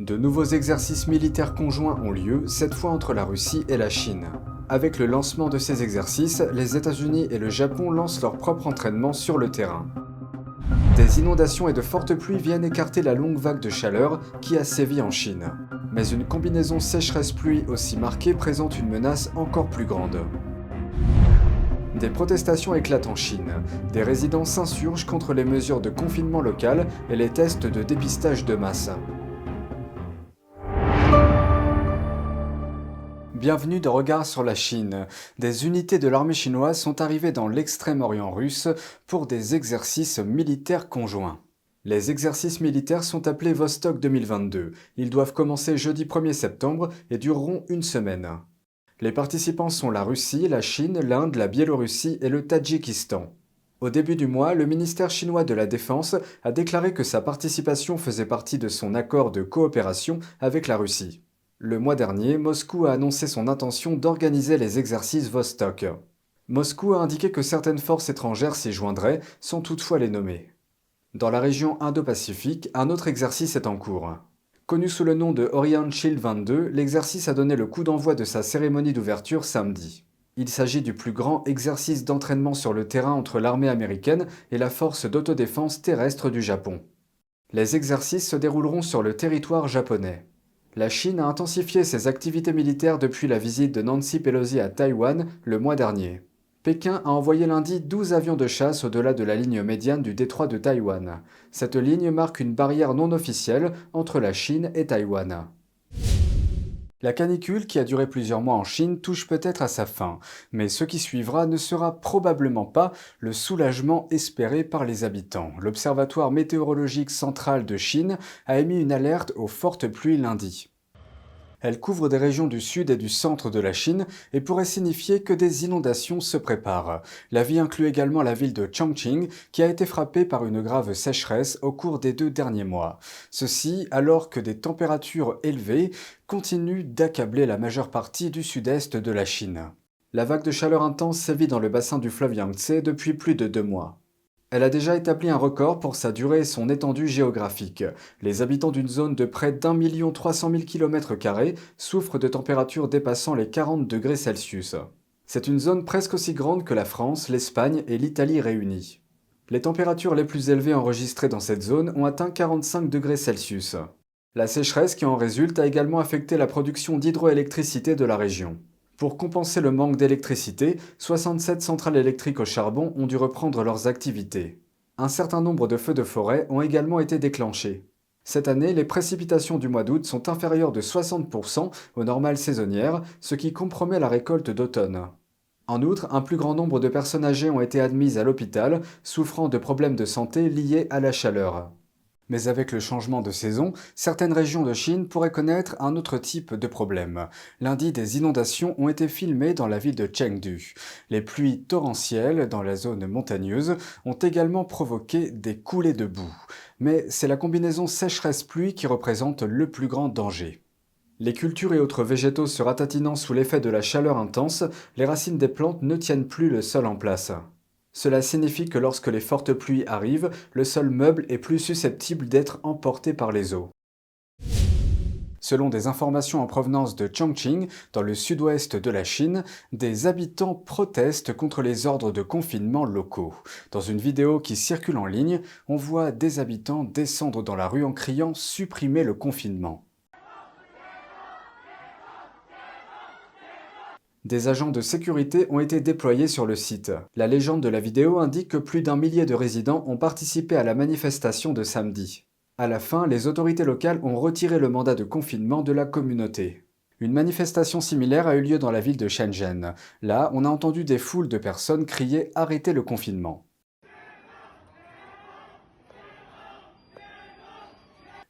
De nouveaux exercices militaires conjoints ont lieu, cette fois entre la Russie et la Chine. Avec le lancement de ces exercices, les États-Unis et le Japon lancent leur propre entraînement sur le terrain. Des inondations et de fortes pluies viennent écarter la longue vague de chaleur qui a sévi en Chine. Mais une combinaison sécheresse-pluie aussi marquée présente une menace encore plus grande. Des protestations éclatent en Chine. Des résidents s'insurgent contre les mesures de confinement local et les tests de dépistage de masse. Bienvenue dans Regard sur la Chine. Des unités de l'armée chinoise sont arrivées dans l'extrême-orient russe pour des exercices militaires conjoints. Les exercices militaires sont appelés Vostok 2022. Ils doivent commencer jeudi 1er septembre et dureront une semaine. Les participants sont la Russie, la Chine, l'Inde, la Biélorussie et le Tadjikistan. Au début du mois, le ministère chinois de la Défense a déclaré que sa participation faisait partie de son accord de coopération avec la Russie. Le mois dernier, Moscou a annoncé son intention d'organiser les exercices Vostok. Moscou a indiqué que certaines forces étrangères s'y joindraient, sans toutefois les nommer. Dans la région Indo-Pacifique, un autre exercice est en cours. Connu sous le nom de Orient Shield 22, l'exercice a donné le coup d'envoi de sa cérémonie d'ouverture samedi. Il s'agit du plus grand exercice d'entraînement sur le terrain entre l'armée américaine et la force d'autodéfense terrestre du Japon. Les exercices se dérouleront sur le territoire japonais. La Chine a intensifié ses activités militaires depuis la visite de Nancy Pelosi à Taïwan le mois dernier. Pékin a envoyé lundi 12 avions de chasse au-delà de la ligne médiane du détroit de Taïwan. Cette ligne marque une barrière non officielle entre la Chine et Taïwan. La canicule qui a duré plusieurs mois en Chine touche peut-être à sa fin, mais ce qui suivra ne sera probablement pas le soulagement espéré par les habitants. L'Observatoire météorologique central de Chine a émis une alerte aux fortes pluies lundi. Elle couvre des régions du sud et du centre de la Chine et pourrait signifier que des inondations se préparent. L'avis inclut également la ville de Chongqing qui a été frappée par une grave sécheresse au cours des 2 derniers mois. Ceci alors que des températures élevées continuent d'accabler la majeure partie du sud-est de la Chine. La vague de chaleur intense sévit dans le bassin du fleuve Yangtze depuis plus de 2 mois. Elle a déjà établi un record pour sa durée et son étendue géographique. Les habitants d'une zone de près d'1 300 000 km² souffrent de températures dépassant les 40 degrés Celsius. C'est une zone presque aussi grande que la France, l'Espagne et l'Italie réunies. Les températures les plus élevées enregistrées dans cette zone ont atteint 45 degrés Celsius. La sécheresse qui en résulte a également affecté la production d'hydroélectricité de la région. Pour compenser le manque d'électricité, 67 centrales électriques au charbon ont dû reprendre leurs activités. Un certain nombre de feux de forêt ont également été déclenchés. Cette année, les précipitations du mois d'août sont inférieures de 60% aux normales saisonnières, ce qui compromet la récolte d'automne. En outre, un plus grand nombre de personnes âgées ont été admises à l'hôpital, souffrant de problèmes de santé liés à la chaleur. Mais avec le changement de saison, certaines régions de Chine pourraient connaître un autre type de problème. Lundi, des inondations ont été filmées dans la ville de Chengdu. Les pluies torrentielles dans la zone montagneuse ont également provoqué des coulées de boue. Mais c'est la combinaison sécheresse-pluie qui représente le plus grand danger. Les cultures et autres végétaux se ratatinant sous l'effet de la chaleur intense, les racines des plantes ne tiennent plus le sol en place. Cela signifie que lorsque les fortes pluies arrivent, le sol meuble est plus susceptible d'être emporté par les eaux. Selon des informations en provenance de Chongqing, dans le sud-ouest de la Chine, des habitants protestent contre les ordres de confinement locaux. Dans une vidéo qui circule en ligne, on voit des habitants descendre dans la rue en criant « Supprimez le confinement ». Des agents de sécurité ont été déployés sur le site. La légende de la vidéo indique que plus d'1 millier de résidents ont participé à la manifestation de samedi. À la fin, les autorités locales ont retiré le mandat de confinement de la communauté. Une manifestation similaire a eu lieu dans la ville de Shenzhen. Là, on a entendu des foules de personnes crier « Arrêtez le confinement ».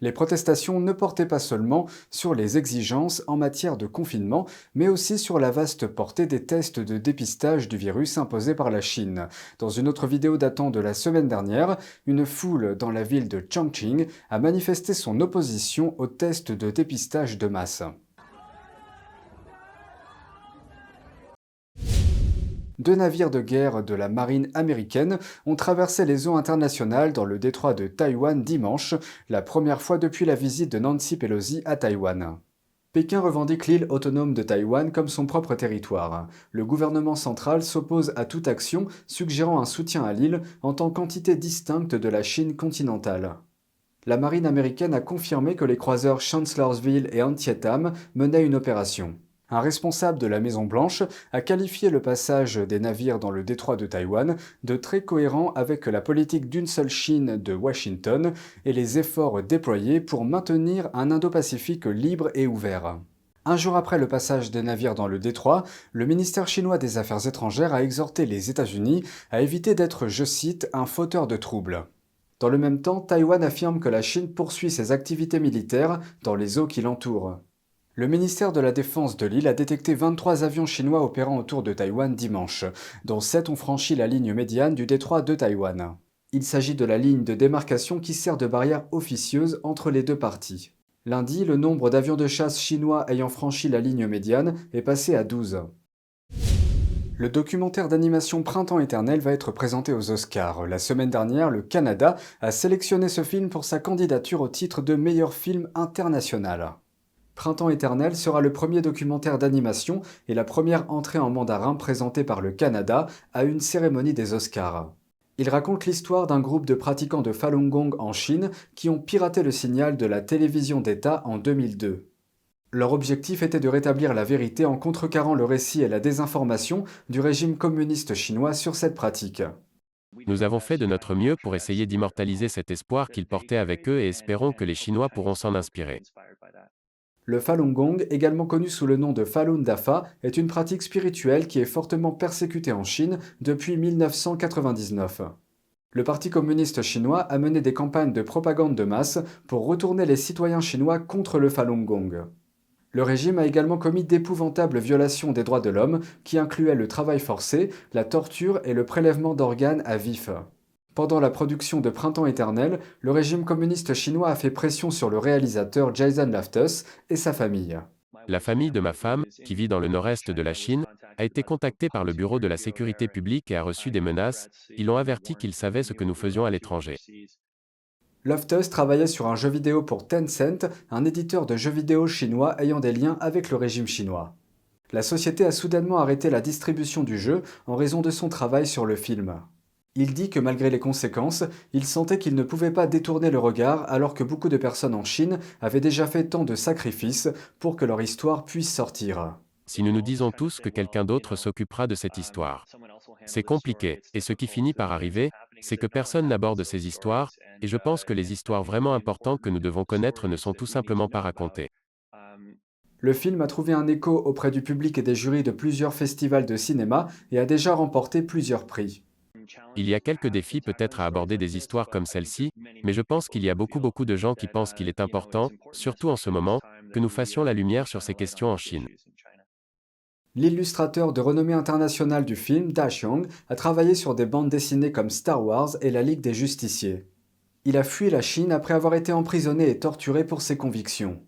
Les protestations ne portaient pas seulement sur les exigences en matière de confinement, mais aussi sur la vaste portée des tests de dépistage du virus imposés par la Chine. Dans une autre vidéo datant de la semaine dernière, une foule dans la ville de Chongqing a manifesté son opposition aux tests de dépistage de masse. 2 navires de guerre de la marine américaine ont traversé les eaux internationales dans le détroit de Taïwan dimanche, la première fois depuis la visite de Nancy Pelosi à Taïwan. Pékin revendique l'île autonome de Taïwan comme son propre territoire. Le gouvernement central s'oppose à toute action suggérant un soutien à l'île en tant qu'entité distincte de la Chine continentale. La marine américaine a confirmé que les croiseurs Chancellorsville et Antietam menaient une opération. Un responsable de la Maison-Blanche a qualifié le passage des navires dans le détroit de Taïwan de très cohérent avec la politique d'une seule Chine de Washington et les efforts déployés pour maintenir un Indo-Pacifique libre et ouvert. Un jour après le passage des navires dans le détroit, le ministère chinois des Affaires étrangères a exhorté les États-Unis à éviter d'être, je cite, un fauteur de troubles. Dans le même temps, Taïwan affirme que la Chine poursuit ses activités militaires dans les eaux qui l'entourent. Le ministère de la Défense de l'île a détecté 23 avions chinois opérant autour de Taïwan dimanche, dont 7 ont franchi la ligne médiane du détroit de Taïwan. Il s'agit de la ligne de démarcation qui sert de barrière officieuse entre les deux parties. Lundi, le nombre d'avions de chasse chinois ayant franchi la ligne médiane est passé à 12. Le documentaire d'animation Printemps éternel va être présenté aux Oscars. La semaine dernière, le Canada a sélectionné ce film pour sa candidature au titre de meilleur film international. Printemps éternel sera le premier documentaire d'animation et la première entrée en mandarin présentée par le Canada à une cérémonie des Oscars. Il raconte l'histoire d'un groupe de pratiquants de Falun Gong en Chine qui ont piraté le signal de la télévision d'État en 2002. Leur objectif était de rétablir la vérité en contrecarrant le récit et la désinformation du régime communiste chinois sur cette pratique. Nous avons fait de notre mieux pour essayer d'immortaliser cet espoir qu'ils portaient avec eux et espérons que les Chinois pourront s'en inspirer. Le Falun Gong, également connu sous le nom de Falun Dafa, est une pratique spirituelle qui est fortement persécutée en Chine depuis 1999. Le Parti communiste chinois a mené des campagnes de propagande de masse pour retourner les citoyens chinois contre le Falun Gong. Le régime a également commis d'épouvantables violations des droits de l'homme qui incluaient le travail forcé, la torture et le prélèvement d'organes à vif. Pendant la production de Printemps éternel, le régime communiste chinois a fait pression sur le réalisateur Jason Loftus et sa famille. La famille de ma femme, qui vit dans le nord-est de la Chine, a été contactée par le Bureau de la sécurité publique et a reçu des menaces. Ils l'ont averti qu'ils savaient ce que nous faisions à l'étranger. Loftus travaillait sur un jeu vidéo pour Tencent, un éditeur de jeux vidéo chinois ayant des liens avec le régime chinois. La société a soudainement arrêté la distribution du jeu en raison de son travail sur le film. Il dit que malgré les conséquences, il sentait qu'il ne pouvait pas détourner le regard alors que beaucoup de personnes en Chine avaient déjà fait tant de sacrifices pour que leur histoire puisse sortir. Si nous nous disons tous que quelqu'un d'autre s'occupera de cette histoire. C'est compliqué, et ce qui finit par arriver, c'est que personne n'aborde ces histoires, et je pense que les histoires vraiment importantes que nous devons connaître ne sont tout simplement pas racontées. Le film a trouvé un écho auprès du public et des jurys de plusieurs festivals de cinéma et a déjà remporté plusieurs prix. Il y a quelques défis peut-être à aborder des histoires comme celle-ci, mais je pense qu'il y a beaucoup de gens qui pensent qu'il est important, surtout en ce moment, que nous fassions la lumière sur ces questions en Chine. L'illustrateur de renommée internationale du film, Da Xiong, a travaillé sur des bandes dessinées comme Star Wars et la Ligue des Justiciers. Il a fui la Chine après avoir été emprisonné et torturé pour ses convictions.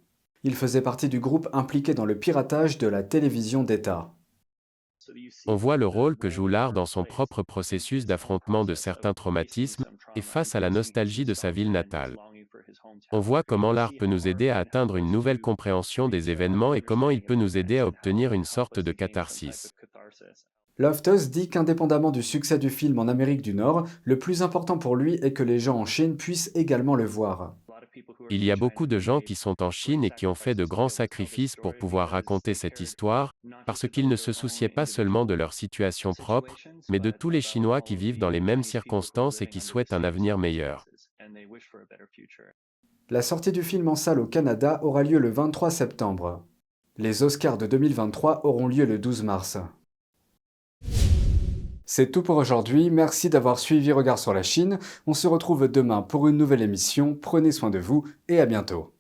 Il faisait partie du groupe impliqué dans le piratage de la télévision d'État. On voit le rôle que joue l'art dans son propre processus d'affrontement de certains traumatismes, et face à la nostalgie de sa ville natale. On voit comment l'art peut nous aider à atteindre une nouvelle compréhension des événements et comment il peut nous aider à obtenir une sorte de catharsis. Loftus dit qu'indépendamment du succès du film en Amérique du Nord, le plus important pour lui est que les gens en Chine puissent également le voir. Il y a beaucoup de gens qui sont en Chine et qui ont fait de grands sacrifices pour pouvoir raconter cette histoire, parce qu'ils ne se souciaient pas seulement de leur situation propre, mais de tous les Chinois qui vivent dans les mêmes circonstances et qui souhaitent un avenir meilleur. La sortie du film en salle au Canada aura lieu le 23 septembre. Les Oscars de 2023 auront lieu le 12 mars. C'est tout pour aujourd'hui, merci d'avoir suivi Regard sur la Chine. On se retrouve demain pour une nouvelle émission, prenez soin de vous et à bientôt.